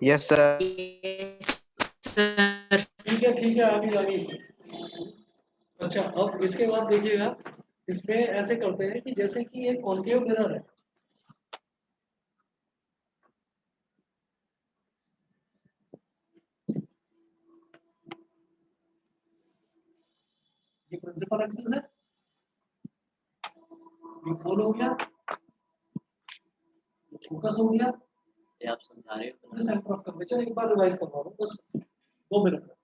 Yes sir. ठीक है आगे आगे। अच्छा अब इसके बाद देखिएगा, इसमें ऐसे करते हैं कि जैसे कि एक कॉन्केव मिरर है, ये प्रिंसिपल एक्सिस है, ये गोल हो गया, ये फोकस हो गया, ये आप समझा रहे हो ये सेंटर ऑफ कर्वेचर। एक बार रिवाइज करवा रहा हूँ बस 2 मिनट में।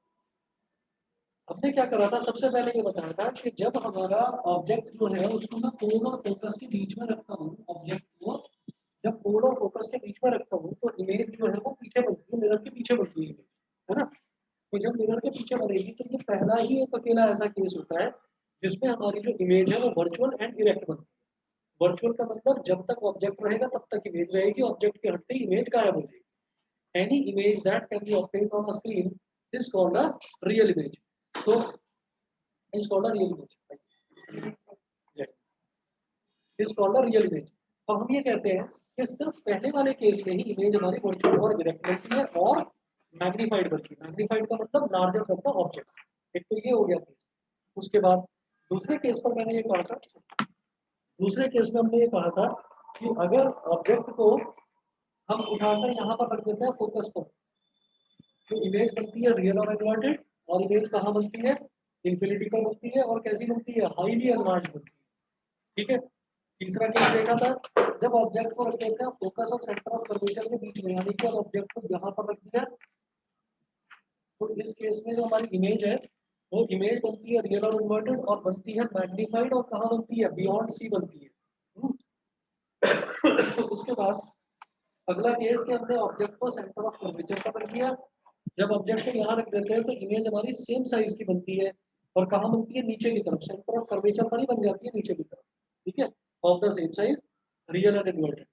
हमने क्या करा था, सबसे पहले ये बताया था कि जब हमारा ऑब्जेक्ट जो है उसको मैं पोल और फोकस के बीच में रखता हूँ, ऑब्जेक्ट को जब पोल और फोकस के बीच में रखता हूँ तो इमेज जो है वो पीछे बनती है, मिरर के पीछे बनती है image, है ना। तो जब मिरर के पीछे बनेगी तो ये पहला ही एक अकेला ऐसा केस होता है जिसमें हमारी जो इमेज है वो वर्चुअल एंड इरेक्ट बनती है। वर्चुअल का मतलब जब तक ऑब्जेक्ट रहेगा तब तक इमेज रहेगी, ऑब्जेक्ट के हटते ही इमेज गायब हो जाएगी। Any image that can be obtained on a screen is called a real image. So, is called a real image. Yeah. Is called a real image. तो हम ये कहते हैं कि सिर्फ पहले वाले केस में ही इमेज हमारी वर्चुअल और डायरेक्ट बनती है और मैग्नीफाइड बनती है। मैग्नीफाइड का मतलब लार्जर देन द ऑब्जेक्ट। एक तो ये हो गया केस। उसके बाद दूसरे केस पर मैंने ये कहा था, दूसरे केस में हमने ये कहा था कि अगर ऑब्जेक्ट को हम उठाकर यहाँ पर रख देते हैं फोकस पर, तो इमेज बनती है रियल और इन्वर्टेड, और इमेज कहाँ बनती है, इंफिनिटी पर बनती है, और कैसी बनती है, हाईली एनलार्ज बनती है। ठीक है। तीसरा केस देखा था, जब ऑब्जेक्ट को रख देते हैं फोकस और सेंटर ऑफ कर्वेचर के बीच में, यानी कि ऑब्जेक्ट को यहाँ पर रख दिया, तो इस केस में जो हमारी इमेज है वो इमेज बनती है रियल और इन्वर्टेड और बनती है मैग्नीफाइड, और कहाँ बनती है, बियॉन्ड सी बनती है। उसके बाद अगला केस के हमने ऑब्जेक्ट को सेंटर ऑफ कर्वेचर पर रख दिया, जब ऑब्जेक्ट को यहाँ रख देते हैं तो इमेज हमारी सेम साइज की बनती है, और कहाँ बनती है, नीचे की तरफ, सेंटर ऑफ कर्वेचर पर ही बन जाती है, नीचे की तरफ। ठीक है, of the same size, real and inverted.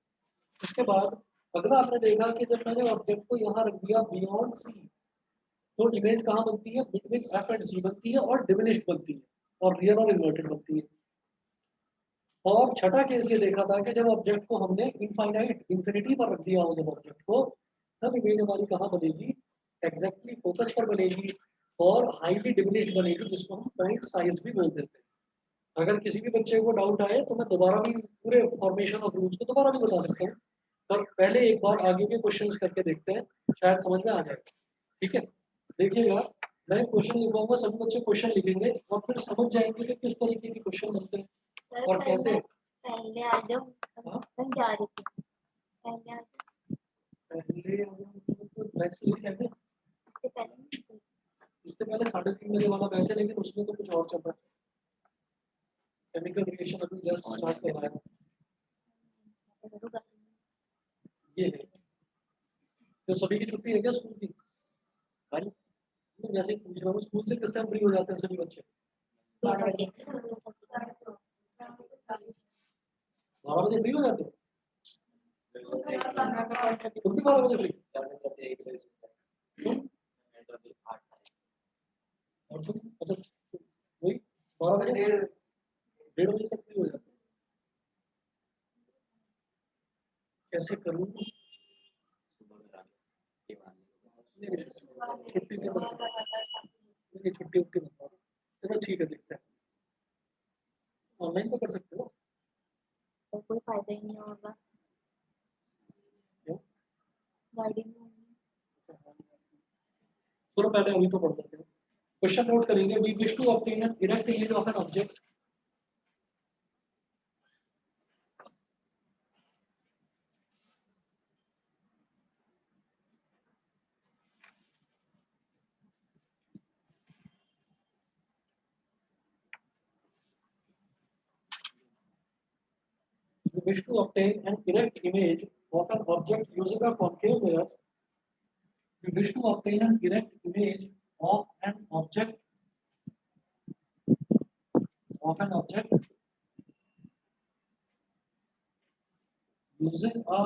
उसके बाद अगला आपने देखा कि जब मैंने ऑब्जेक्ट को यहाँ रख दिया बियॉन्ड सी, तो इमेज कहाँ बनती है, बिटवीन एफ एंड सी बनती है और डिमिनिश्ड बनती है, और रियल और इन्वर्टेड बनती है। और छठा केस ये देखा था कि जब ऑब्जेक्ट को हमने इनफाइनाइट इंफिनिटी पर रख दिया हो जब ऑब्जेक्ट को, तब इमेज हमारी कहाँ बनेगी, एग्जैक्टली फोकस पर बनेगी और हाईली डिमिनिश्ड बनेगी, जिसको हम पॉइंट साइज भी बोल देते हैं। अगर किसी भी बच्चे को डाउट आए तो मैं दोबारा भी पूरे फॉर्मेशन ऑफ रूल्स को दोबारा भी बता सकता हूँ, पर पहले एक बार आगे के क्वेश्चंस करके देखते हैं, शायद समझ में आ जाए। ठीक है, देखिएगा, मैं क्वेश्चन लिखवाऊंगा, सभी बच्चे क्वेश्चन लिखेंगे और फिर समझ जाएंगे कि किस तरीके के क्वेश्चन बनते हैं और कैसे। पहले आ जाओ, मैं जा रही थी, पहले आ जाओ। पहले मैच तो इसी टाइम है, इससे पहले 3:30 बजे वाला मैच है, लेकिन उसमें तो कुछ और चल रहा है, केमिकल रिएक्शन अभी जस्ट स्टार्ट कर रहा है। ये है तो सभी की छुट्टी है क्या स्कूल की भाई? मैं जैसे ही पूछ रहा हूँ, स्कूल से किस टाइम फ्री हो जाते हैं सभी बच्चे? 12 बजे फ्री हो जाते हैं, तुम भी 12 बजे फ्री? और तुम अच्छा वही 12 बजे 1:30 बजे तक फ्री हो जाते हैं। कैसे करूँ? छुट्टी से छुट्टी उट्टी बताओ, चलो ठीक है, देखते हैं, ऑनलाइन तो कर सकते हो। तो कोई फायदा ही नहीं होगा, क्यों? गाड़ी में होंगी। चलो पहले अभी तो पढ़ लेते हैं, क्वेश्चन नोट करेंगे। We wish to obtain an erect image of an object. We wish to obtain an erect image of an object using a concave mirror. We wish to obtain an erect image of an object using a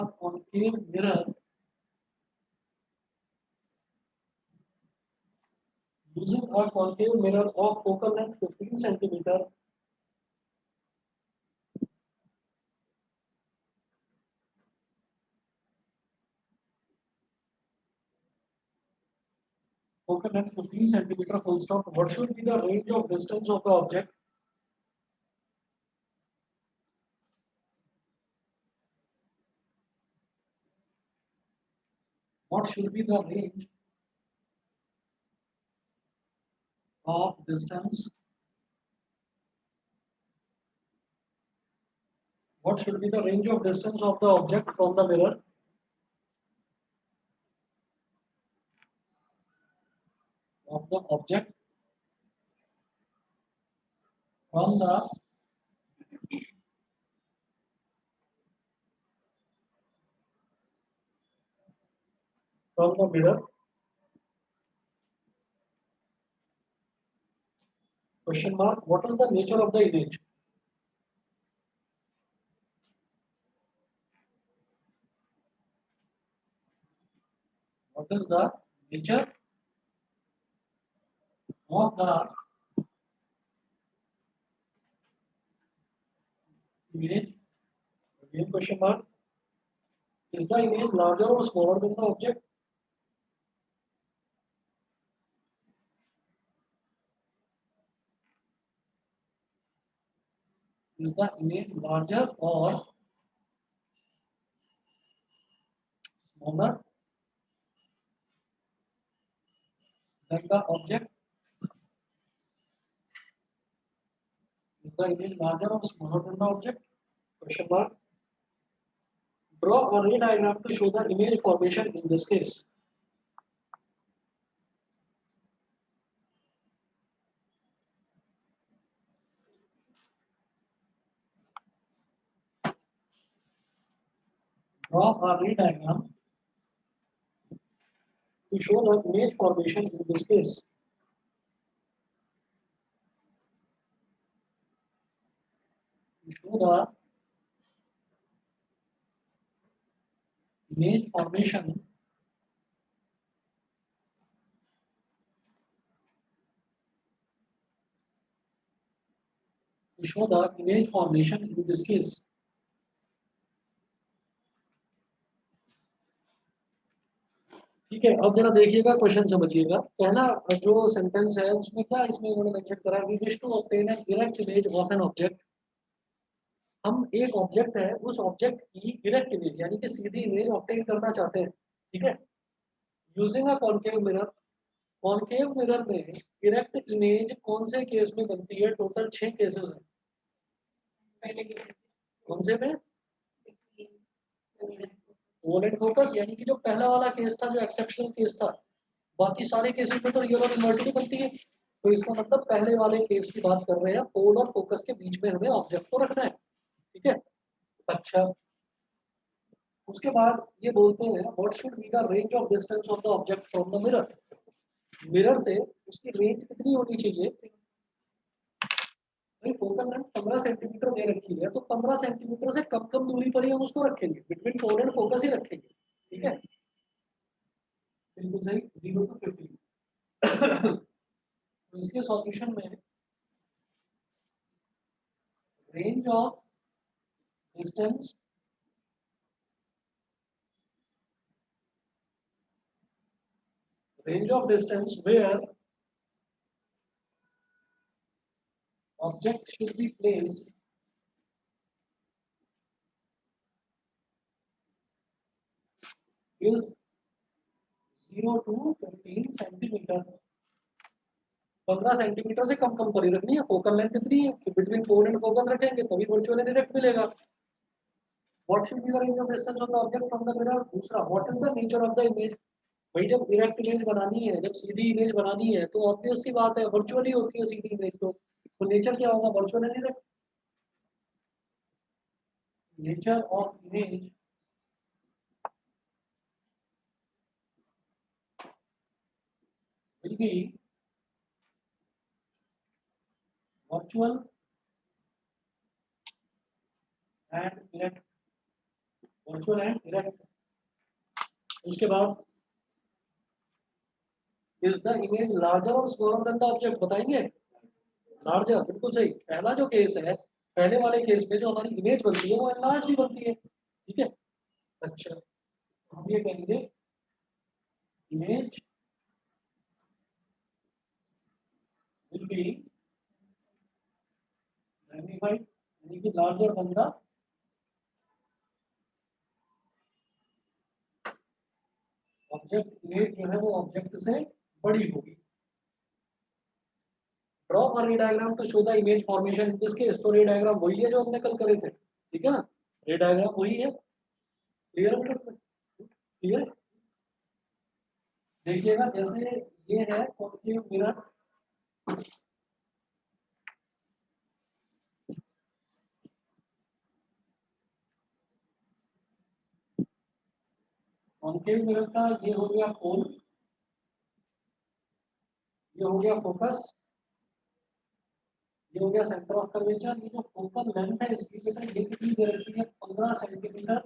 concave mirror of focal length 15 centimeter focal length 15 centimeter, full stop. What should be the range of distance of the object? What should be the range of distance? What should be the range of distance of the object from the mirror? Of the object from the mirror. Question mark. What is the nature of the image? What is the nature of the image? Again, question mark. Is the image larger or smaller than the object? Is the image larger or smaller than the object? Is the image larger or smaller than the object? Question mark. Draw a ray diagram to show the image formation in this case. Draw a ray diagram to show the image formation in this case. To show the image formation in this case. ठीक है, अब जरा देखिएगा, question समझिएगा। पहला जो sentence है उसमें क्या इसमें उन्होंने मेंशन करा है, we wish to obtain an erect image of an object. हम एक ऑब्जेक्ट है, उस ऑब्जेक्ट की इरेक्ट इमेज यानी कि सीधी इमेज ऑब्टेन करना चाहते हैं, ठीक है, using a concave mirror. Concave mirror में इरेक्ट इमेज कौन से केस में बनती है? टोटल 6 केसेस हैं। कौन से में? वोलेट फोकस, यानी कि जो पहला वाला केस था, जो एक्सेप्शनल केस था, बाकी सारे केसेस में तो रियल और इन्वर्टेड ही बनती है। तो इसका मतलब पहले वाले केस की बात कर रहे हैं, पोल और फोकस के बीच में हमें ऑब्जेक्ट को रखना है, ठीक है। अच्छा, उसके बाद ये बोलते हैं what should be the range of distance of the object from the mirror. Mirror से उसकी रेंज कितनी होनी चाहिए? भाई फोकल लेंथ 15 सेंटीमीटर दे रखी है, तो 15 सेंटीमीटर से कम कम दूरी पर ही हम उसको रखेंगे, बिटवीन पोल एंड फोकस ही रखेंगे, ठीक है, बिल्कुल सही, 0 to 15। तो इसके सॉल्यूशन में range of distance where object should be placed is 0 to 15 centimetre. 15 centimetre से कम कम पर ही रखनी है। फोकल लेंथ कितनी है कि बिटवीन पोल एंड फोकस रखेंगे तभी वर्चुअल डायरेक्ट मिलेगा। What should be the range of distance of the object from the mirror. दूसरा, what is the nature of the image. भाई जब डायरेक्ट इमेज बनानी है, जब सीधी इमेज बनानी है, तो ऑब्वियस सी बात है वर्चुअली होती है सीधी इमेज, तो नेचर क्या होगा? Virtual direct. Nature of image will be virtual and direct। Virtual and direct. उसके बाद इज द इमेज लार्जर और स्मॉलर देन द ऑब्जेक्ट। बताएंगे लार्जर, बिल्कुल सही। पहला जो केस है, पहले वाले केस में जो हमारी इमेज बनती है वो एनलार्ज ही बनती है, ठीक है। अच्छा, हम ये कहेंगे इमेज be magnified, यानी कि larger than the object, image जो है वो ऑब्जेक्ट से बड़ी होगी। Draw a ray diagram to show the image formation in this case. तो रे डायग्राम वही है जो हमने कल करे थे, ठीक है ना, रे डायग्राम वही है। क्लियर है बेटा? क्लियर? देखिएगा जैसे ये है कॉन्केव मिरर, कॉन्केव मिरर का ये हो गया पोल, ये हो गया फोकस, ये हो गया सेंटर ऑफ कर्वेचर। ये जो फोकल लेंथ है इसकी बेटा ये कितनी दे रखी है, 15 सेंटीमीटर।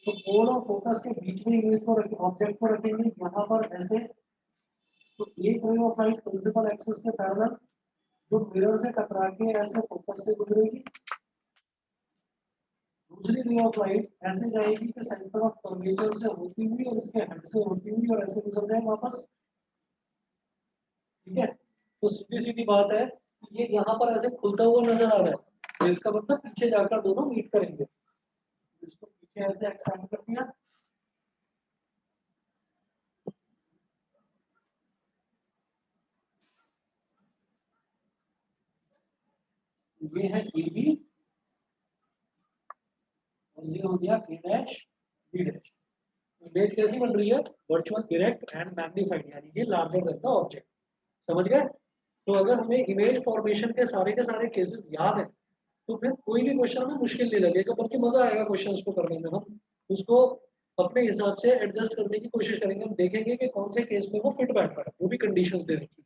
तो पोल और फोकस के बीच में इमेज को रखें, ऑब्जेक्ट को रखेंगे यहाँ पर ऐसे। तो एक ray of light principal axis के पैरेलल जो मिरर से टकरा के ऐसे फोकस से गुजरेगी, दूसरी रे ऑफ लाइट ऐसे जाएगी कि सेंटर ऑफ कर्वेचर से होती हुई और इसके हेड से होती हुई और ऐसे गुजर जाए वापस। ठीक है, तो सीधी सीधी बात है, ये यहाँ पर ऐसे खुलता हुआ नजर आ रहा है, तो इसका मतलब पीछे जाकर दोनों मीट करेंगे। इसको पीछे ऐसे एक्सटेंड कर दिया, ये है ए बी और ये हो गया ए डैश बी डैश। इमेज कैसी बन रही है, वर्चुअल डायरेक्ट एंड मैग्नीफाइड, यानी कि लार्जर देन द ऑब्जेक्ट। समझ गए? तो अगर हमें इमेज फॉर्मेशन के सारे केसेस याद है तो फिर कोई भी क्वेश्चन हमें मुश्किल नहीं लगेगा, बल्कि मजा आएगा क्वेश्चन को करने में। हम उसको अपने हिसाब से एडजस्ट करने की कोशिश करेंगे, हम देखेंगे कि कौन से केस में वो फिट बैठता है, वो भी कंडीशंस दे रखी है।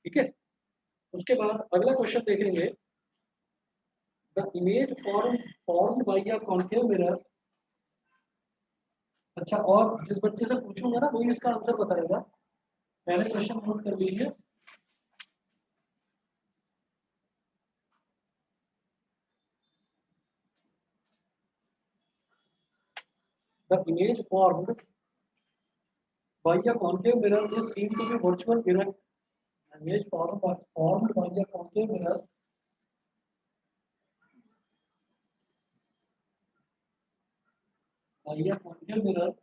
ठीक है, उसके बाद अगला क्वेश्चन देखेंगे, the image formed by a concave mirror. अच्छा, और जिस बच्चे से पूछूंगा ना वही इसका आंसर बताएगा। पहले क्वेश्चन नोट कर लीजिए, the image formed by a concave mirror is seen to be virtual direct. Image formed by a concave mirror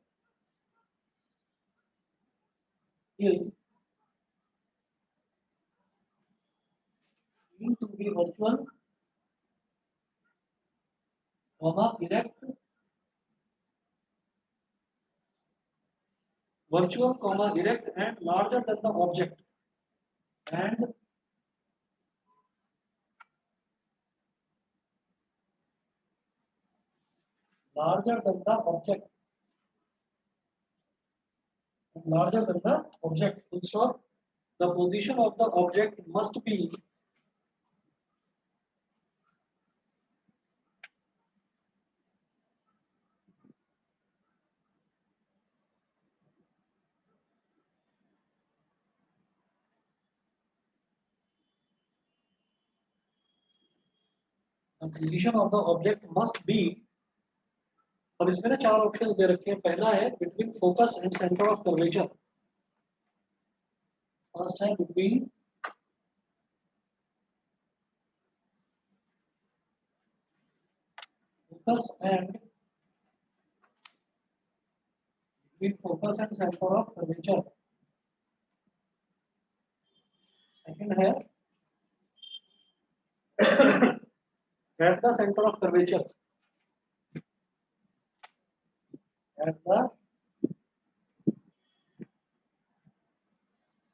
is seen to be virtual, direct, direct and larger than the object, and larger than the object, larger than the object. So the position of the object must be अब इसमें ना चार option दे रखे हैं। पहला है between focus and centre of curvature, first है between focus and centre of curvature. Second है at the center of curvature, at the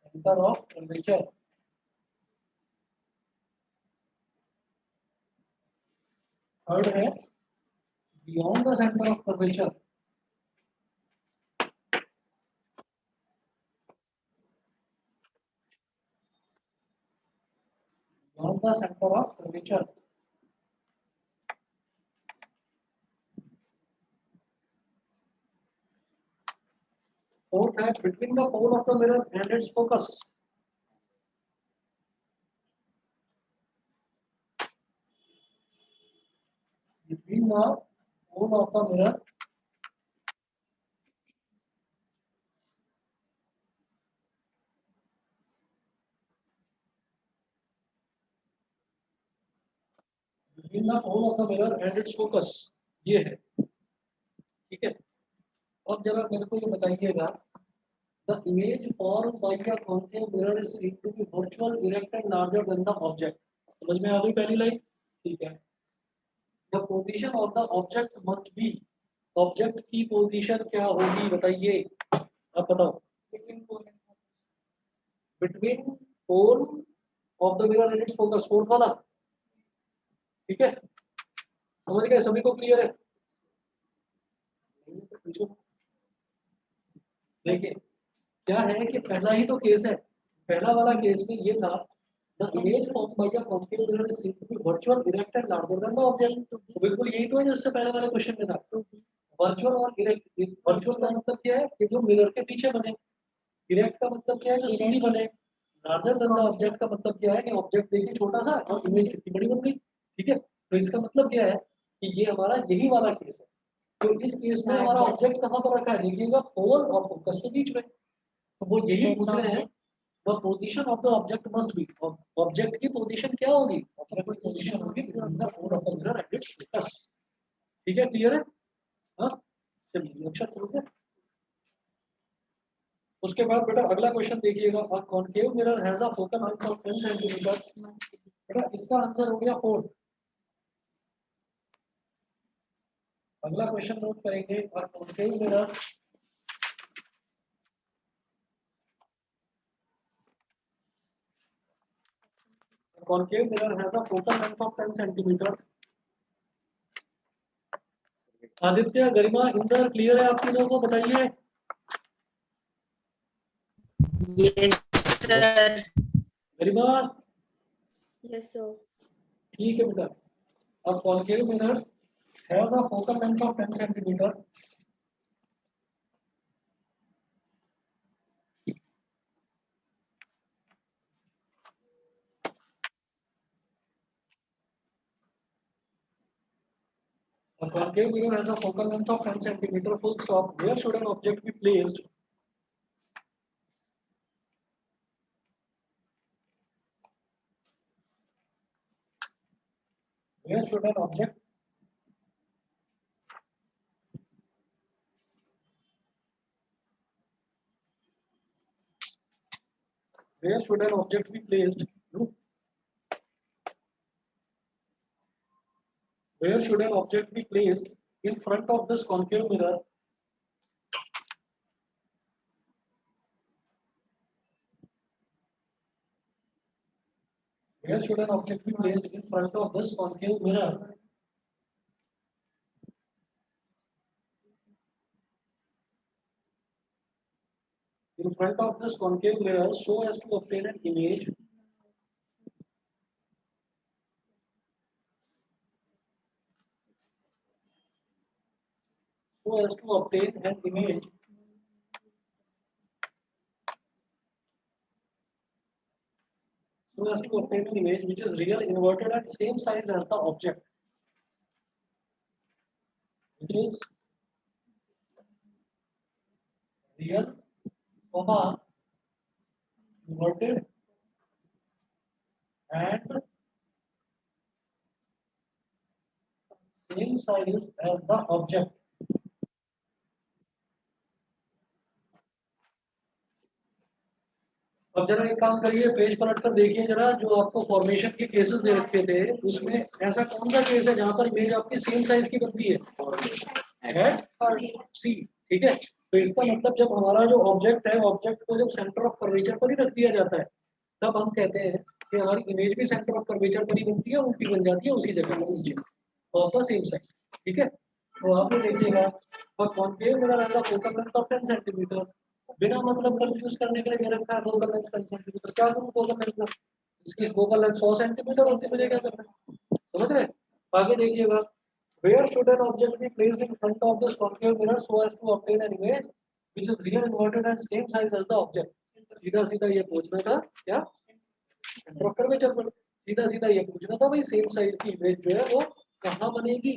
center of curvature। Third है beyond the center of curvature, beyond the center of curvature। Fourth है between the pole of the mirror and its focus, between the pole of the mirror between the pole of the mirror and its focus, ये है, ठीक है। अब जरा मेरे को ये बताइएगा, the image formed by a concave mirror is seen to be virtual, erect and larger than the object। समझ में आ गई पहली लाइन, ठीक है। the position of the object must be, object की पोजीशन क्या होगी बताइए, आप बताओ। Between pole of the mirror and its focus, fourth वाला, ठीक है, समझ गए, सभी को क्लियर है। देखिए क्या है कि पहला ही तो केस है, पहला वाला केस में ये था, the image form by a concave mirror is seen to be virtual, erect and larger than the object. बिल्कुल यही तो है जो इससे पहले वाले क्वेश्चन में था। वर्चुअल और इरेक्ट, वर्चुअल का मतलब क्या है कि जो मिरर के पीछे बने, इरेक्ट का मतलब क्या है जो सीधी बने, लार्जर देन द ऑब्जेक्ट का मतलब क्या है कि ऑब्जेक्ट देखिए छोटा सा और इमेज कितनी बड़ी बन गई, ठीक है। तो इसका मतलब क्या है कि ये हमारा यही वाला केस है। तो इस केस में हमारा ऑब्जेक्ट कहाँ पर रखा है, देखिएगा पोल और फोकस के बीच में। तो वो यही पूछ रहे हैं, the position of the object must be, object की पोजीशन क्या होगी, ऑब्जेक्ट की पोजीशन होगी between the pole of the mirror and its focus, ठीक है, क्लियर है। हाँ चलिए अक्षर समझ गए। उसके बाद बेटा अगला क्वेश्चन देखिएगा, अ concave mirror has a focal length of 10 centimetre. बेटा इसका आंसर हो गया 4। अगला क्वेश्चन नोट करेंगे, अ concave mirror concave mirror has a focal length of 10 centimeter। Aditya, Garima, Inder clear है आप तीनों को, बताइए। Yes, sir. गरिमा Yes, sir. ठीक है बेटा, अब concave mirror has a focal length of 10 centimeter। A concave mirror has a focal length of 10 centimeter, full stop। Where should an object be placed? Where should an object where should an object be placed? Where should an object be placed in front of this concave mirror? Where should an object be placed in front of this concave mirror? In front of this concave mirror so as to obtain an image so as to obtain an image so as to obtain an image which is real, inverted and same size as the object, which is real, comma, inverted and same size as the object। अब जरा एक काम करिए, page पलट कर देखिए जरा, जो आपको फॉर्मेशन के केसेस दे रखे थे उसमें ऐसा कौन सा केस है जहां पर इमेज आपकी सेम साइज की बनती है सी, ठीक है। तो इसका मतलब जब हमारा जो ऑब्जेक्ट है, ऑब्जेक्ट को जब सेंटर ऑफ कर्वेचर पर ही रख दिया जाता है, तब हम कहते हैं कि हमारी इमेज भी सेंटर ऑफ कर्वेचर पर ही बनती है, उल्टी बन जाती है उसी जगह, उस जगह ऑफ द सेम साइज, ठीक है। तो आप ये देखिएगा, और concave mirror has a focal length of 10 centimetre, बिना मतलब कंफ्यूज करने के लिए मेरे रखा है फोकल लेंथ 10 सेंटीमीटर, क्या करूं फोकल लेंथ में, इसकी फोकल लेंथ 100 सेंटीमीटर होती है, मुझे क्या करना है, समझ रहे हैं। आगे देखिएगा, where should an object be placed in front of this concave mirror so as to obtain an image which is real, inverted and same size as the object। सीधा सीधा ये पूछना था क्या, सेंटर ऑफ कर्वेचर पर सीधा सीधा ये पूछना था भाई, सेम साइज की इमेज जो है वो कहाँ बनेगी,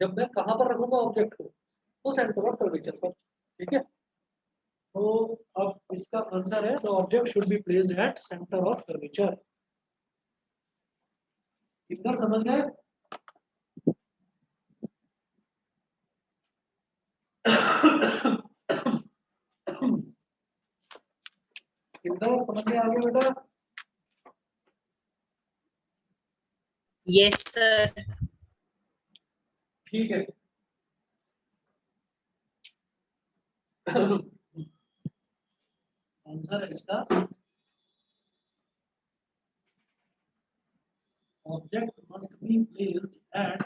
जब मैं कहाँ पर रखूंगा ऑब्जेक्ट को, तो सेंटर ऑफ कर्वेचर पर, ठीक है। तो अब इसका आंसर है, the object should be placed at centre of curvature. इधर समझ गए, इंद्र समझ में आ गया बेटा? Yes, sir. ठीक है। आंसर है इसका object must be placed at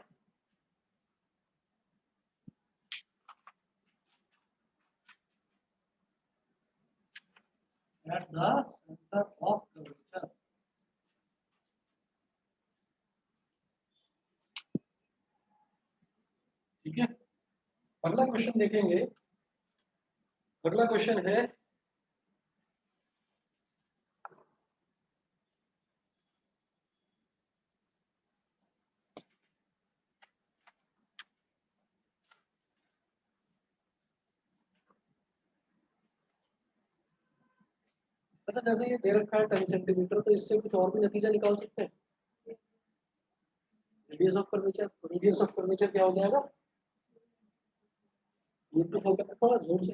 the center of curvature। ठीक है, अगला क्वेश्चन देखेंगे। अगला क्वेश्चन है अच्छा, जैसे ये दे रखा है 10 सेंटीमीटर, तो इससे कुछ और भी नतीजा निकाल सकते हैं। रेडियस ऑफ कर्वेचर क्या हो जाएगा? 2 into फोकल, थोड़ा जोर से,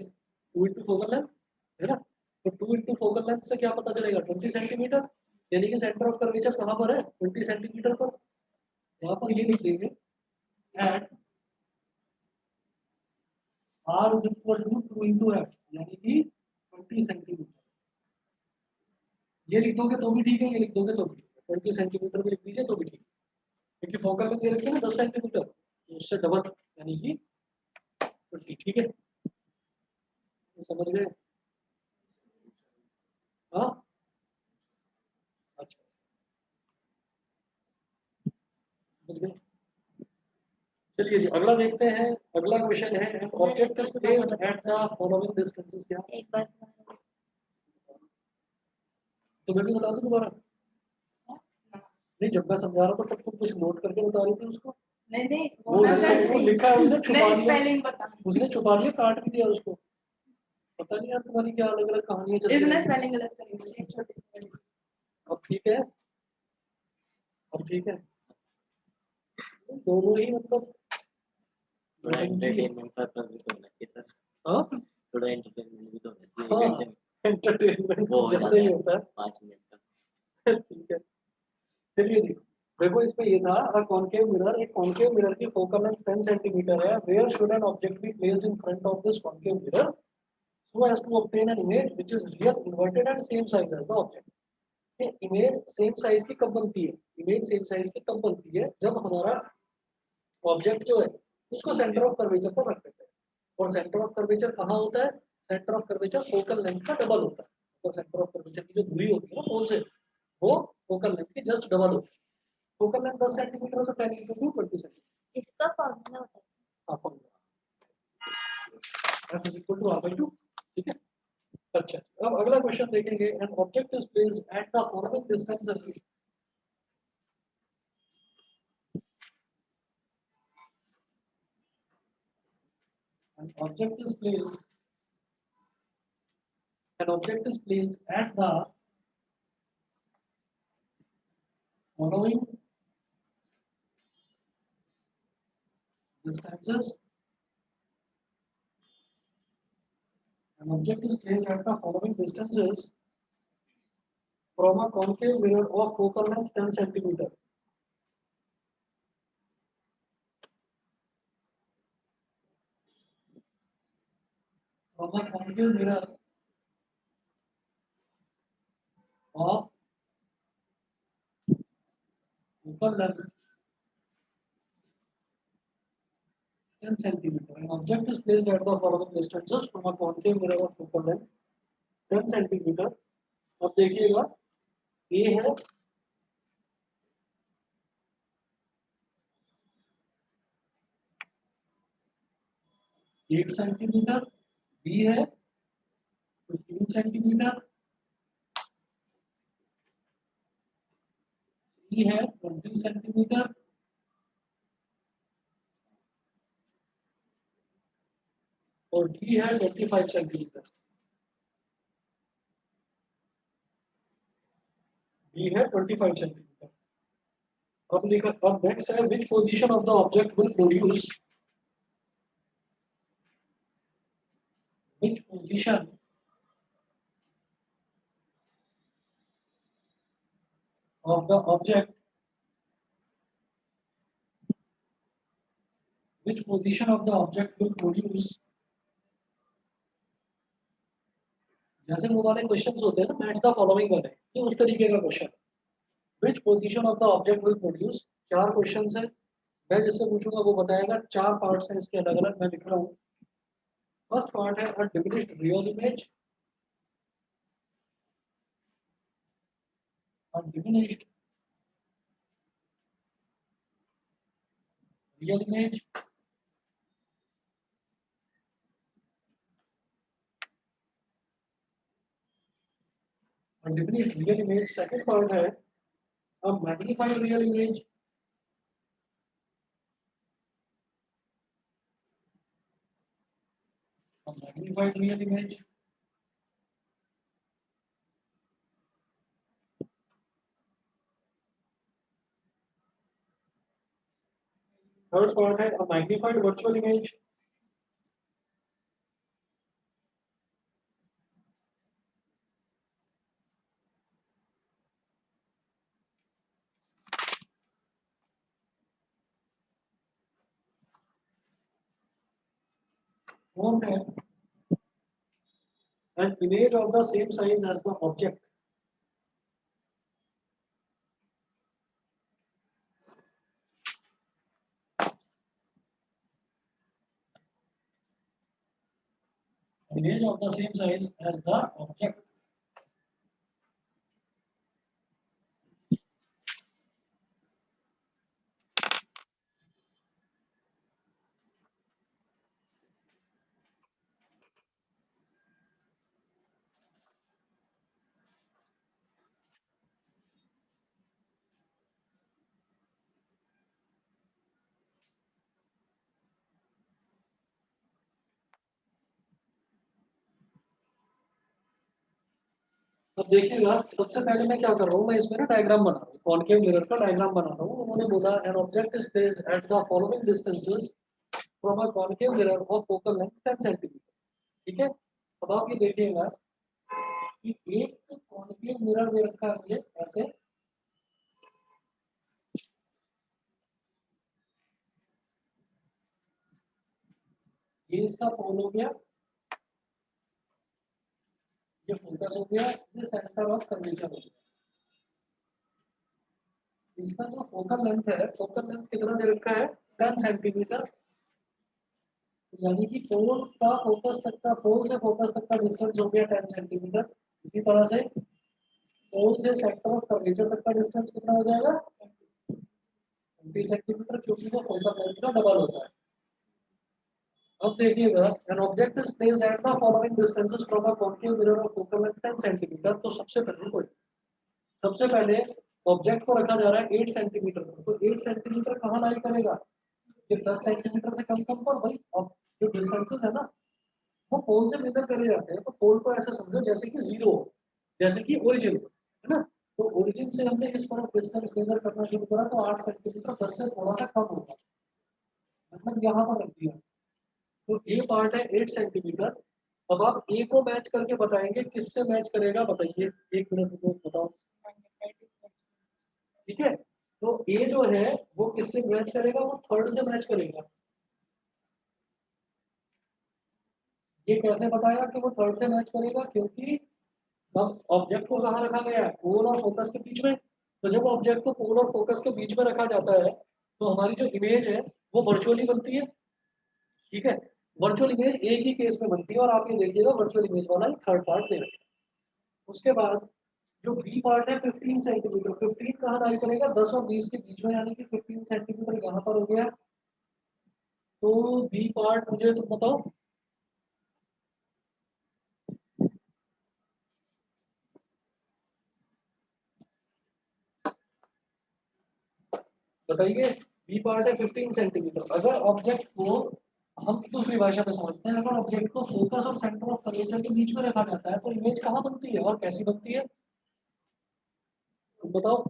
2 into फोकल लेंथ है ना। तो 2 into फोकल लेंथ से क्या पता चलेगा? 20 सेंटीमीटर, यानी कि सेंटर ऑफ कर्वेचर कहाँ पर है? 20 सेंटीमीटर पर। यहाँ पर ये लिख देंगे eight r is equal to 2 into f, यानी कि 20 सेंटीमीटर। ये लिख दोगे तो भी ठीक है, ये लिख दोगे तो भी ठीक है, 20 सेंटीमीटर भी लिख दीजिए तो भी ठीक है, क्योंकि फोकल लेंथ दे रखी है ना 10 सेंटीमीटर, तो उससे डबल यानी कि 20। ठीक है, समझ गए? हाँ, अच्छा, समझ गए। चलिए जी, अगला देखते हैं। अगला क्वेश्चन है object is placed at the following distances. क्या? एक बार तो मैं भी बता दूं दोबारा? नहीं, जब मैं समझा रहा था तब तुम कुछ नोट करके बता रही थी उसको। नहीं नहीं वो लिखा है उसने, छुपा लिया, स्पेलिंग बता उसने छुपा लिया, काट भी दिया उसको। पता नहीं यार तुम्हारी क्या अलग अलग कहानियां चल रही इसने हैं। स्पेलिंग गलत करी हुई है, छोटी स्पेलिंग। अब ठीक है, अब ठीक है, दोनों ही मतलब थोड़ा एंटरटेनमेंट पर्पस भी तो होना चाहिए सर। हाँ थोड़ा एंटरटेनमेंट भी तो होना चाहिए। हाँ, एंटरटेनमेंट वो हो ज्यादा ही होता है। 5 मिनट का। ठीक है, चलिए जी, देखो इसमें ये था अ कॉनकेव मिरर, एक कॉनकेव मिरर की फोकल लेंथ 10 सेंटीमीटर है। Where should an object be placed in front of this concave mirror so as to obtain an image which is real, inverted and same size as the object। ये image same size की कब बनती है? Image same size की तब बनती है जब हमारा ऑब्जेक्ट जो है उसको सेंटर ऑफ कर्वेचर पर रख देते हैं। और सेंटर ऑफ कर्वेचर कहाँ होता है? Centre of curvature focal length का डबल होता है। तो सेंटर ऑफ कर्वेचर की जो दूरी होती है ना पोल से, वो फोकल लेंथ की जस्ट डबल होती है। फोकल लेंथ 10 सेंटीमीटर, तो 10 into 2 20 सेंटीमीटर। इसका फॉर्मूला होता है। हाँ, formula f is equal to r/2। ठीक है, अच्छा, अब अगला क्वेश्चन देखेंगे। An object is placed at the following distances. An object is placed. An object is placed at the following distances. An object is placed at the following distances from a concave mirror of focal length 10 centimeter. From a concave mirror of focal length 10 centimeter. An object is placed at the following distances from a concave mirror of focal length 10 centimeter. अब देखिएगा, ये है 8 centimetre, B है 15 centimetre, सी है 20 centimetre और D है 25 centimetre. D है 25 centimetre. अब लिखा, अब नेक्स्ट है which position of the object will produce which position of the object will produce, जैसे वो वाले क्वेश्चंस होते हैं ना मैच द फॉलोइंग वाले, ये उस तरीके का question. Which position of the object will produce, चार क्वेश्चंस हैं, मैं जिससे पूछूंगा वो बताएगा, चार पार्ट्स हैं इसके अलग अलग, मैं लिख रहा हूँ। फर्स्ट पार्ट है a diminished real image, a diminished real image, a diminished real image. Second part है a magnified real image, a magnified real image. Third part है a magnified virtual image, fourth है an image of the same size as the object, image of the same size as the object। अब देखिएगा, सबसे पहले मैं क्या कर रहा हूँ, मैं इसमें ना डायग्राम बना रहा हूँ, कॉनकेव मिरर का डायग्राम बना रहा हूँ। उन्होंने बोला an object is placed at the following distances from a concave mirror of focal length 10 centimetre. ठीक है, अब आप ये देखिएगा कि एक कॉनकेव मिरर में रखा है ऐसे, ये इसका फोन हो गया, ये फोकस हो गया, ये सेंटर ऑफ कर्वेचर हो गया। इसका जो फोकल लेंथ है, फोकल लेंथ कितना दे रखा है, 10 सेंटीमीटर, यानी कि पोल का फोकस तक का, पोल से फोकस तक का डिस्टेंस हो गया 10 सेंटीमीटर। इसी तरह से पोल से सेंटर ऑफ कर्वेचर तक का डिस्टेंस कितना हो जाएगा, 20 सेंटीमीटर, क्योंकि वो फोकल लेंथ का डबल होता है। अब देखिएगा, an object is placed at the following distances from a concave mirror of focal length 10 centimetre. तो सबसे पहले ऑब्जेक्ट को रखा जा रहा है 8 सेंटीमीटर पर, तो 8 सेंटीमीटर कहाँ लाई करेगा, ये 10 सेंटीमीटर से कम पर भाई। अब जो डिस्टेंसेस है ना वो पोल से मेजर करे जाते हैं, तो पोल को ऐसे समझो जैसे कि जीरो, जैसे कि ओरिजिन है ना। तो ओरिजिन से हमने इस तरफ डिस्टेंस मेजर करना शुरू करा, तो 8 सेंटीमीटर 10 से थोड़ा सा कम होगा, मतलब यहाँ पर रख दिया। तो ए पार्ट है 8 सेंटीमीटर। अब आप ए को मैच करके बताएंगे, किससे मैच करेगा बताइए, एक मिनट रुको बताओ। ठीक है, तो ए जो है वो किससे मैच करेगा, वो थर्ड से मैच करेगा। ये कैसे बताया कि वो थर्ड से मैच करेगा, क्योंकि अब ऑब्जेक्ट को कहाँ रखा गया है, पोल और फोकस के बीच में। तो जब ऑब्जेक्ट को पोल और फोकस के बीच में रखा जाता है, तो हमारी जो इमेज है वो वर्चुअली बनती है। ठीक है, वर्चुअल इमेज एक ही केस में बनती है, और आप ये देखिएगा वर्चुअल इमेज वाला थर्ड पार्ट दे रखा है। उसके बाद जो बी पार्ट है 15 सेंटीमीटर, 15 कहाँ लाई करेगा, 10 और 20 के बीच में, यानी कि 15 सेंटीमीटर यहाँ पर हो गया। तो बी पार्ट मुझे तुम बताओ, बताइए। बी पार्ट है 15 सेंटीमीटर। अगर ऑब्जेक्ट को हम दूसरी भाषा में समझते हैं, अगर ऑब्जेक्ट को फोकस और सेंटर ऑफ कर्वेचर के बीच में रखा जाता है, तो इमेज कहाँ बनती है और कैसी बनती है, तुम बताओ।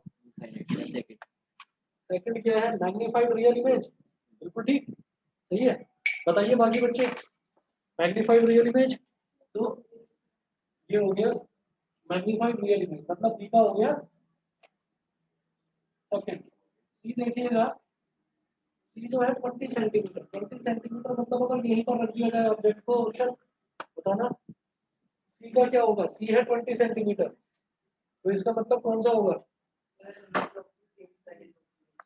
सेकंड क्या है, मैग्नीफाइड रियल इमेज, बिल्कुल ठीक, सही है। बताइए बाकी बच्चे, मैग्नीफाइड रियल इमेज तो ये हो गया मैग्नीफाइड रियल इमेज, मतलब बी का हो गया सेकंड। सी देखिएगा, सी जो है 20 सेंटीमीटर, 20 सेंटीमीटर मतलब अगर यहीं पर रख दिया जाए ऑब्जेक्ट को, ऑप्शन बताना। सी का क्या होगा, सी है 20 सेंटीमीटर, तो इसका मतलब कौन सा होगा,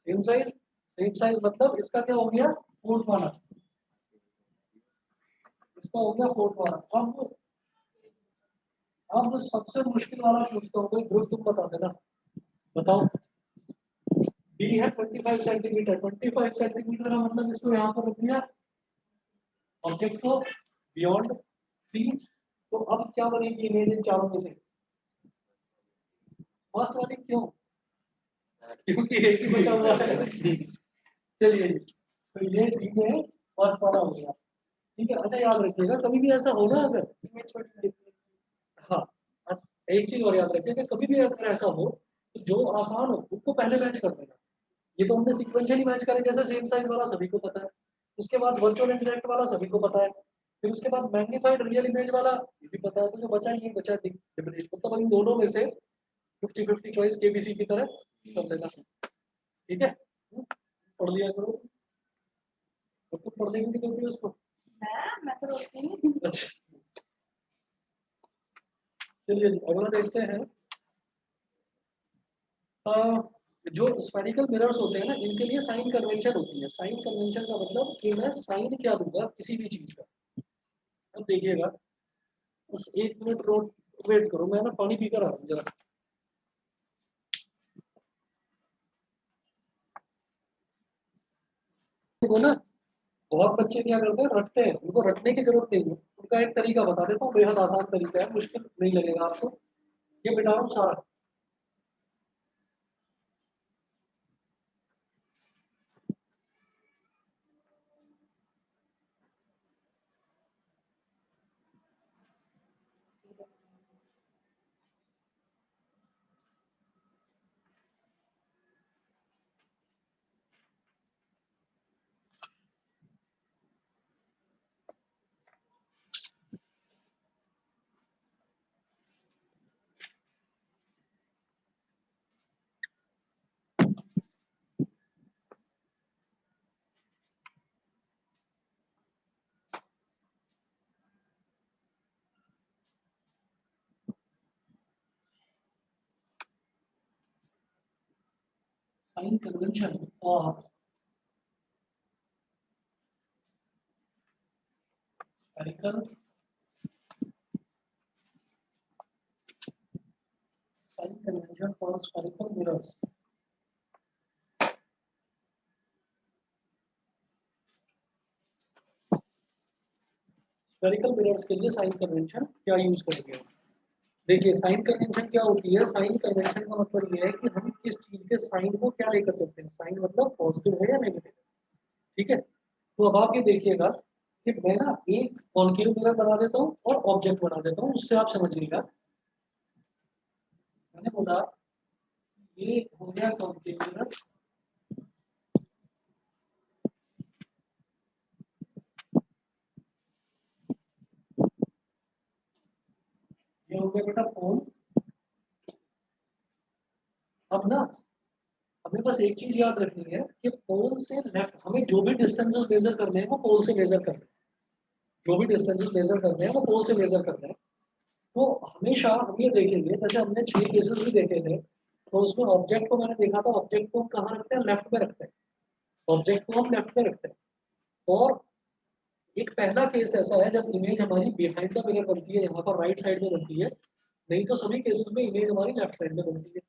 सेम साइज। सेम साइज मतलब इसका क्या हो गया, फोर्थ वाला, इसका हो गया फोर्थ वाला। अब सबसे मुश्किल वाला पूछता हूँ, ग्रुप तुम बता देना, बताओ। डी है 25 सेंटीमीटर, 25 सेंटीमीटर का मतलब इसको यहाँ पर रख दिया ऑब्जेक्ट को बियॉन्ड सी, तो अब क्या बनेगी इमेज इन चारों में से, फर्स्ट वाली क्यों, क्योंकि एक ही बचा हुआ है। चलिए, तो ये ठीक है, फर्स्ट वाला हो गया, ठीक है। अच्छा याद रखिएगा, कभी भी ऐसा होगा अगर इमेज छोटी, हाँ, एक चीज और याद रखिएगा, कभी भी अगर ऐसा हो तो जो आसान हो उसको पहले मैच कर देना। ये तो हमने सीक्वेंशियली मैच करें, जैसे सेम साइज वाला सभी को पता है, उसके बाद वर्चुअल इंटरेक्ट वाला सभी को पता है, फिर उसके बाद मैग्नीफाइड रियल इमेज वाला ये भी पता है, तो जो बचा ये बचा डिफरेंस, मतलब इन दोनों में से 50-50 चॉइस केबीसी की तरह कर देना, ठीक है। पढ़ लिया करो, और तुम पढ़ लेंगे करती है उसको। मैं तो रोकती नहीं। अच्छा, चलिए जी अगला देखते हैं। जो स्फेरिकल मिरर्स होते हैं ना, इनके लिए साइन कन्वेंशन होती है। साइन कन्वेंशन का मतलब कि मैं साइन क्या दूंगा किसी भी चीज का। अब देखिएगा, बस 1 मिनट रोड वेट करो, मैं ना पानी पीकर आ रहा हूँ जरा। देखो ना, बहुत बच्चे क्या करते हैं, रटते हैं, उनको रटने की जरूरत नहीं है। उनका एक तरीका बता देता हूँ, बेहद आसान तरीका है, मुश्किल नहीं लगेगा आपको। ये मिटाओ सारा, साइन कन्वेंशन और spherical sign convention for spherical mirrors. Spherical mirrors के लिए साइन कन्वेंशन क्या यूज करेंगे। देखिए साइन कन्वेंशन क्या होती है, साइन कन्वेंशन का मतलब ये है कि हम किस चीज के साइन को क्या लेकर चलते हैं। साइन मतलब पॉजिटिव है या नेगेटिव, ठीक है। तो अब आप ये देखिएगा कि मैं ना एक कॉन्केव मिरर बना देता हूँ और ऑब्जेक्ट बना देता हूँ, उससे आप समझिएगा। मैंने बोला ये हो गया कॉन्केव मिरर, ये हो गया बेटा फोन। अब ना हमें बस एक चीज याद रखनी है कि पोल से लेफ्ट हमें जो भी डिस्टेंसेस मेजर करने हैं वो पोल से मेजर करने हैं। जो भी डिस्टेंसेस मेजर करने हैं वो पोल से मेजर करने हैं। तो हमेशा हम ये देखेंगे, जैसे हमने 6 केसेस भी देखे थे, तो उसमें ऑब्जेक्ट को मैंने देखा था, ऑब्जेक्ट को हम कहाँ रखते हैं, लेफ्ट में रखते हैं। ऑब्जेक्ट को हम लेफ्ट में रखते हैं। और एक पहला केस ऐसा है जब इमेज हमारी बिहाइंड द मिरर बनती है, यहाँ पर राइट साइड में बनती है, नहीं तो सभी केसेस में इमेज हमारी लेफ्ट साइड में बनती है,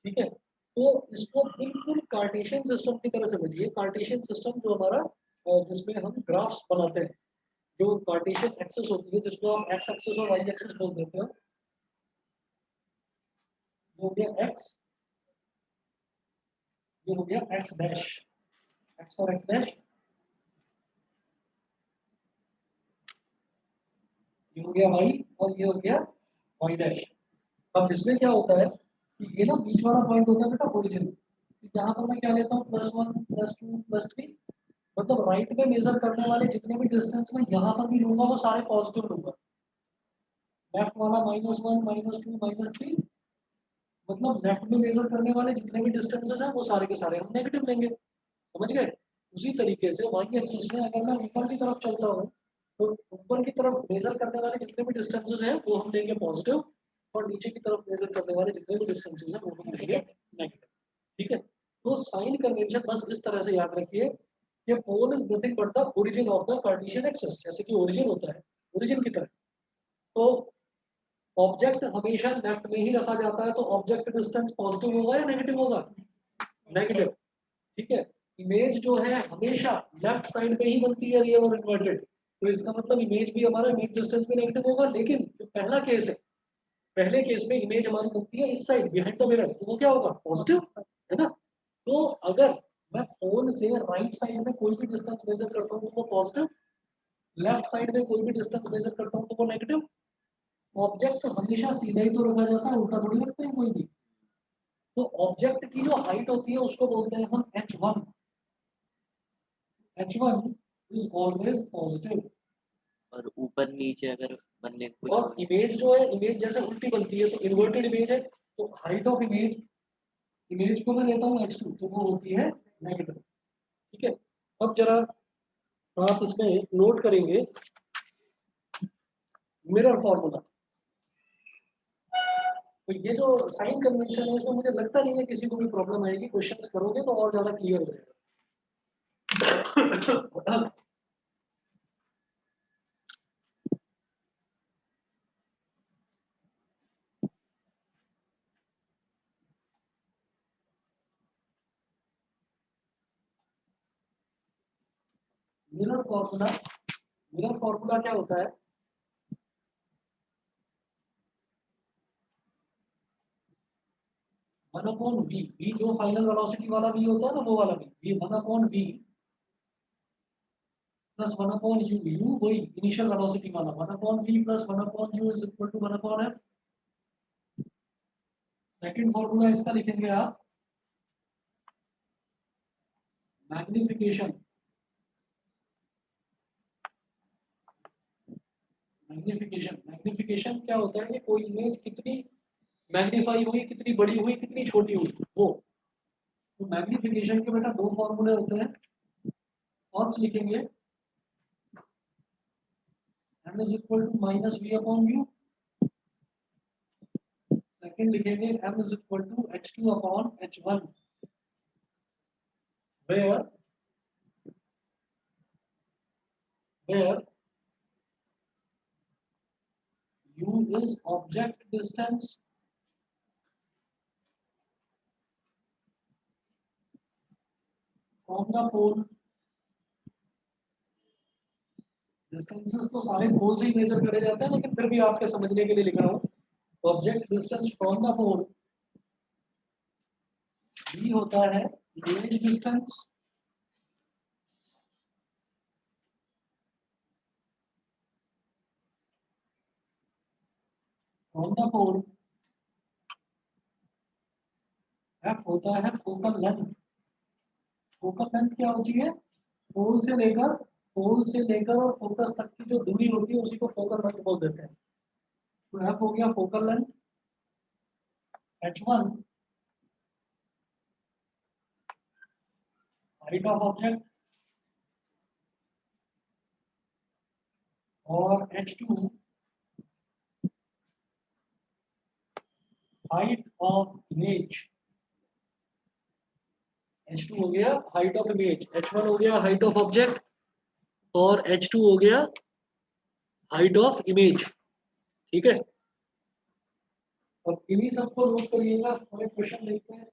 ठीक है। तो इसको बिल्कुल कार्टेशियन सिस्टम की तरह समझिए। कार्टेशियन सिस्टम जो हमारा जिसमें हम ग्राफ्स बनाते हैं, जो कार्टेशियन एक्सेस होती है, जिसको हम एक्स एक्सेस और वाई एक्सेस बोल देते हैं। ये हो गया एक्स, ये हो गया एक्स डैश, एक्स और एक्स डैश, ये हो गया वाई और ये हो गया वाई डैश। अब इसमें क्या होता है कि ये ना बीच वाला पॉइंट होता है बेटा ओरिजिन। यहाँ पर मैं क्या लेता हूँ, +1 +2 +3, मतलब राइट में मेजर करने वाले जितने भी डिस्टेंस में यहाँ पर भी लूंगा वो सारे पॉजिटिव लूंगा। लेफ्ट वाला -1 -2 -3, मतलब लेफ्ट में मेजर करने वाले जितने भी डिस्टेंसेस हैं वो सारे के सारे हम नेगेटिव लेंगे, समझ गए। उसी तरीके से वाई एक्सिस में अगर मैं ऊपर की तरफ चलता हूँ तो ऊपर की तरफ मेजर करने वाले जितने भी डिस्टेंसेस हैं वो हम लेंगे पॉजिटिव, और नीचे की तरफ मेजर करने वाले जितने भी डिस्टेंसेस हैं वो हम लेंगे नेगेटिव। ठीक है, तो साइन कन्वेंशन बस इस तरह से याद रखिए कि pole is nothing but the origin of the Cartesian axis, जैसे कि ओरिजिन होता है, ओरिजिन की तरह। तो ऑब्जेक्ट हमेशा लेफ्ट में ही रखा जाता है, तो ऑब्जेक्ट डिस्टेंस पॉजिटिव होगा या नेगेटिव होगा? नेगेटिव। ठीक है, इमेज जो है हमेशा लेफ्ट साइड में ही बनती है, रियल और इन्वर्टेड, तो इसका मतलब इमेज भी हमारा इमेज डिस्टेंस भी नेगेटिव होगा। लेकिन जो पहला केस है, पहले केस में इमेज हमारी बनती है इस साइड बिहाइंड द मिरर, तो वो क्या होगा? पॉजिटिव, है ना। तो अगर मैं फोन से राइट साइड में कोई भी डिस्टेंस मेजर करता हूँ तो वो पॉजिटिव, लेफ्ट साइड में कोई भी डिस्टेंस मेजर करता हूँ तो वो नेगेटिव। ऑब्जेक्ट हमेशा सीधा ही तो रखा जाता है, उल्टा थोड़ी रखते हैं कोई भी। तो ऑब्जेक्ट की जो हाइट होती है उसको बोलते हैं हम h1। h1 is always positive. और ऊपर नीचे अगर बनने कुछ और हो इमेज जो है, इमेज जैसे उल्टी बनती है तो इन्वर्टेड इमेज है, तो हाइट ऑफ इमेज, इमेज को मैं लेता हूँ h2 तो वो होती है नेगेटिव। ठीक है, अब जरा आप इसमें नोट करेंगे मिरर फॉर्मूला। तो ये जो साइन कन्वेंशन है इसमें मुझे लगता नहीं है किसी को भी प्रॉब्लम आएगी, क्वेश्चंस करोगे तो और ज्यादा क्लियर हो जाएगा। मिरर फॉर्मूला, मिरर फॉर्मूला क्या होता है? वन अपॉन वी, वी जो फाइनल वेलोसिटी वाला वी होता है ना, वो वाला v, one upon v plus one upon u, u वही इनिशियल वेलोसिटी वाला, one upon v plus one upon u is equal to one upon f. Second formula इसका लिखेंगे आप मैग्निफिकेशन। मैग्निफिकेशन, मैग्निफिकेशन क्या होता है कि कोई इमेज कितनी मैग्नीफाई हुई, कितनी बड़ी हुई, कितनी छोटी हुई, वो। तो मैग्निफिकेशन के बेटा दो फॉर्मूले होते हैं। फर्स्ट लिखेंगे m is equal to minus v upon u, second लिखेंगे m is equal to h2 upon h1, where u is object distance from the pole। Distances तो सारे पोल से ही मेजर करे जाते हैं, लेकिन फिर भी आपके समझने के लिए लिख रहा हूँ। Object distance from the pole v होता है image distance from the pole, f होता है फोकल लेंथ। फोकल लेंथ क्या होती है? पोल से लेकर, पोल से लेकर और फोकस तक की जो दूरी होती है उसी को फोकल लेंथ बोल देते हैं। तो f हो गया focal length, h1 height of object, और h2 height of image. h2 हो गया हाइट ऑफ इमेज, h1 हो गया हाइट ऑफ ऑब्जेक्ट, और h2 हो गया हाइट ऑफ इमेज। ठीक है, अब इन्हीं सबको नोट करिएगा, हमें क्वेश्चन देखते हैं।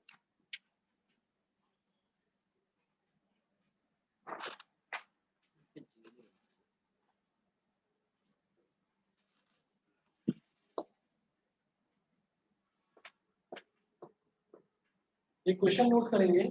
एक क्वेश्चन नोट करेंगे।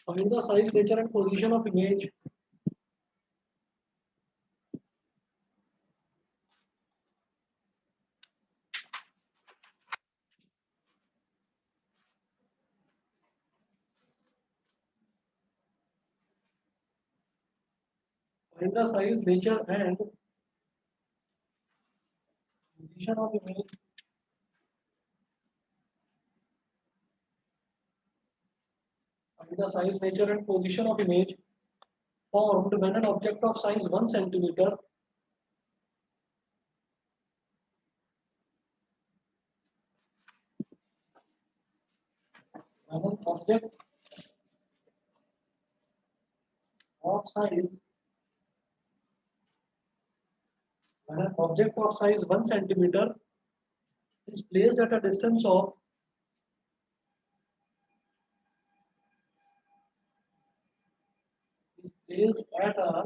Find the size, nature and position of image. Find the size, nature and position of image. Find the size, nature and position of image formed when an object of size 1 centimeter when an object of size when an object of size 1 centimeter is placed at a distance of is placed at a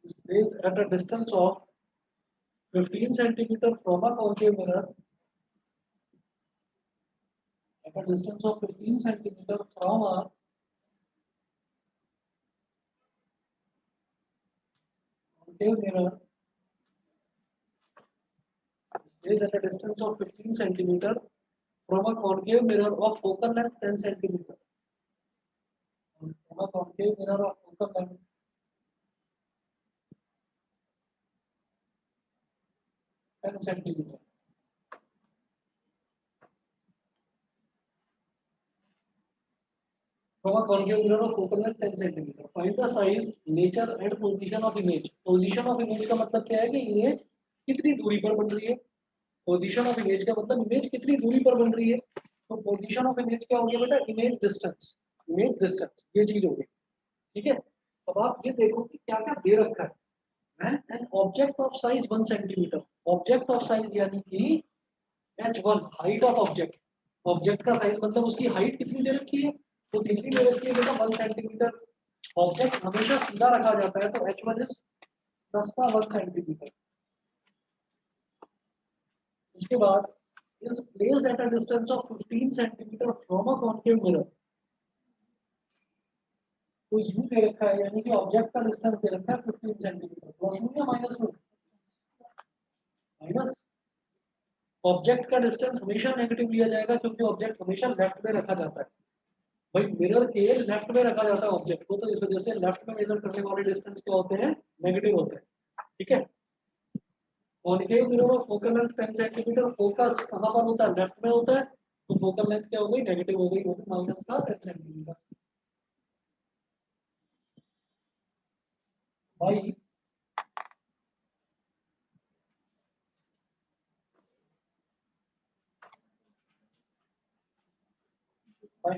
is placed at a distance of 15 centimeter from a concave mirror at a distance of 15 centimeter from a concave mirror is at a distance of 15 centimeter from a concave mirror of focal length 10 centimeter. From a concave mirror of focal length 10 centimeter. From a concave mirror of focal length 10 centimeter. Find the size, nature and position of image. Position of image का मतलब क्या है कि image कितनी दूरी पर बन रही है. पोजीशन ऑफ इमेज का मतलब इमेज कितनी दूरी पर बन रही है. तो पोजीशन ऑफ इमेज क्या हो गया बेटा, इमेज डिस्टेंस. इमेज डिस्टेंस ये चीज हो गई. ठीक है. अब आप ये देखो कि क्या क्या दे रखा है. When an object of size 1 centimeter, object of size यानी कि h1 height of object. Object का साइज मतलब उसकी हाइट कितनी दे रखी है. तो कितनी दे रखी है बेटा 1 सेंटीमीटर. ऑब्जेक्ट हमेशा सीधा रखा जाता है तो h1 इज प्लस का 1 सेंटीमीटर. उसके बाद is placed at a distance of 15 centimeter from a concave mirror. तो u दे रखा है यानी कि ऑब्जेक्ट का डिस्टेंस दे रखा है 15 सेंटीमीटर. प्लस में या माइनस में. माइनस. ऑब्जेक्ट का डिस्टेंस हमेशा नेगेटिव लिया जाएगा क्योंकि ऑब्जेक्ट हमेशा लेफ्ट में रखा जाता है. भाई मिरर के लेफ्ट में रखा जाता है ऑब्जेक्ट को, तो इस वजह से लेफ्ट में मेजर करने वाले डिस्टेंस क्या होते हैं, नेगेटिव होते हैं. ठीक है. Concave mirror of focal length 10 centimetre. Focus कहां पर होता है, लेफ्ट में होता है. तो फोकल लेंथ क्या हो गई, नेगेटिव हो गई, होगी माइनस का 10 सेंटीमीटर. भाई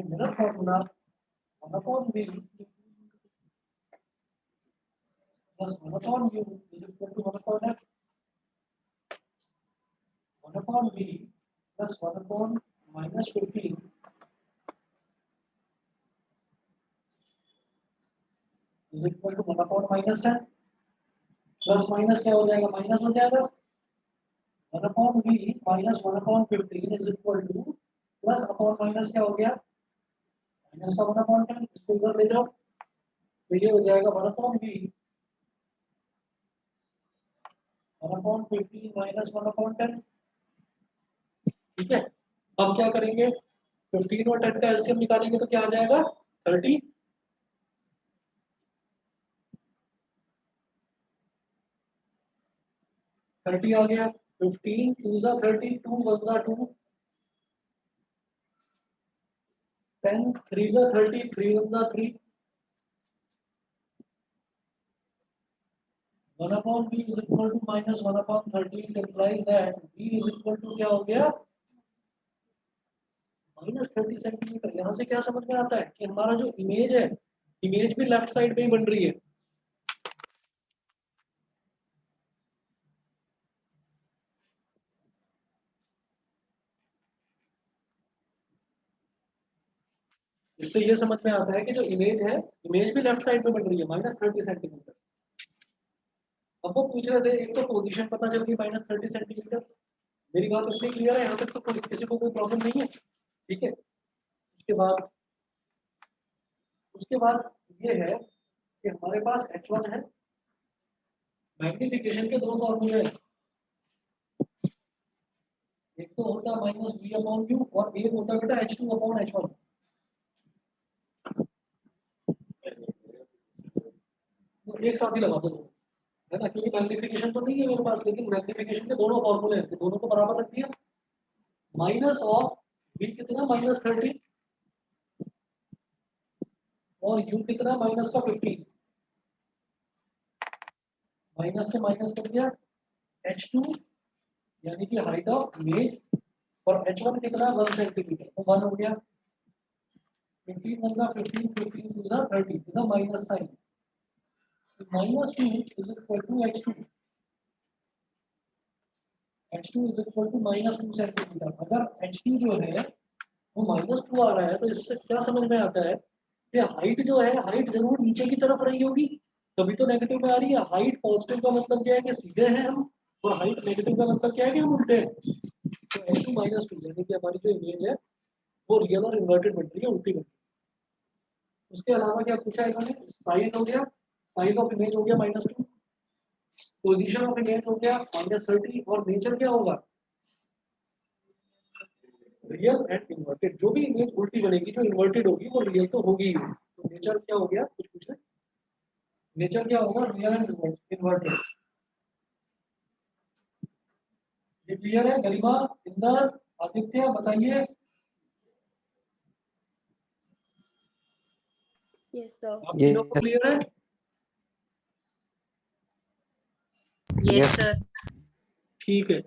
mirror formula 1/v plus 1/u is equal to 1/f. 1/v plus 1 minus 15 is equal to 1 minus 10. Plus minus क्या हो जाएगा, माइनस हो जाएगा. 1/v minus 1/15 is equal to plus upon minus क्या हो गया, माइनस का 1/10. इसको इधर ले जाओ तो ये हो जाएगा 1/v 1/15 माइनस 1/10. ठीक है. अब क्या करेंगे, 15 और 10 का एलसीएम निकालेंगे तो क्या आ जाएगा 30. आ गया. 15 2 जा 30, 2 1 जा 2, 10 3 जा 30, 3 1 जा 3. 1/v is equal to minus 1/30. It implies that v is equal to क्या हो गया, माइनस 30 सेंटीमीटर. यहाँ से क्या समझ में आता है कि हमारा जो इमेज है, इमेज भी लेफ्ट साइड में ही बन रही है. इससे ये समझ में आता है कि जो इमेज है, इमेज भी लेफ्ट साइड में बन रही है माइनस 30 सेंटीमीटर. अब वो पूछ रहे थे, एक तो पोजीशन पता चल गई माइनस 30 सेंटीमीटर, मेरी बात इतनी क्लियर है यहाँ तक, तो किसी को कोई प्रॉब्लम नहीं है? ठीक है। उसके बाद ये है कि हमारे पास H1 है, मैग्निफिकेशन के दो फॉर्मूले हैं, एक तो होता है -V/U और एक होता है बेटा H2/H1। तो एक साथ ही लगा दो, है ना, क्योंकि मैग्निफिकेशन तो नहीं है मेरे पास, लेकिन मैग्निफिकेशन के दोनों फॉर्मूले हैं, तो दोनों को बराबर रख दिया। माइनस ऑफ V कितना -30 और U कितना -15, माइनस से माइनस कर दिया। H2 यानी कि हाइट ऑफ इमेज, और H1 कितना 1 सेंटीमीटर, तो 1 हो गया। 15 1 15 15 2 30, इधर minus sign, -2 is equal to H2 is equal to -2 centimetre. अगर H2 जो है वो -2 आ रहा है, तो इससे क्या समझ में आता है कि हाइट जो है, हाइट जरूर नीचे की तरफ रही होगी, तभी तो नेगेटिव में आ रही है। हाइट पॉजिटिव का मतलब क्या है कि सीधे हैं हम, और हाइट नेगेटिव का मतलब क्या है कि हम उल्टे हैं। तो H2 -2 यानी कि हमारी जो इमेज है वो रियल और इन्वर्टेड बन रही है, उल्टी बन रही है। उसके अलावा क्या पूछा इन्होंने, साइज हो गया, साइज ऑफ इमेज हो गया -2, पोजीशन ऑफ इमेज हो गया -30, और नेचर क्या होगा, रियल एंड इन्वर्टेड। जो भी इमेज उल्टी बनेगी, जो इन्वर्टेड होगी वो रियल तो होगी ही। तो नेचर क्या हो गया, कुछ पूछे, नेचर क्या होगा, रियल एंड इन्वर्टेड। ये क्लियर है? गरिमा, इंदर, आदित्य बताइए। Yes sir. आप तीनों को क्लियर है? Yes sir. ठीक है।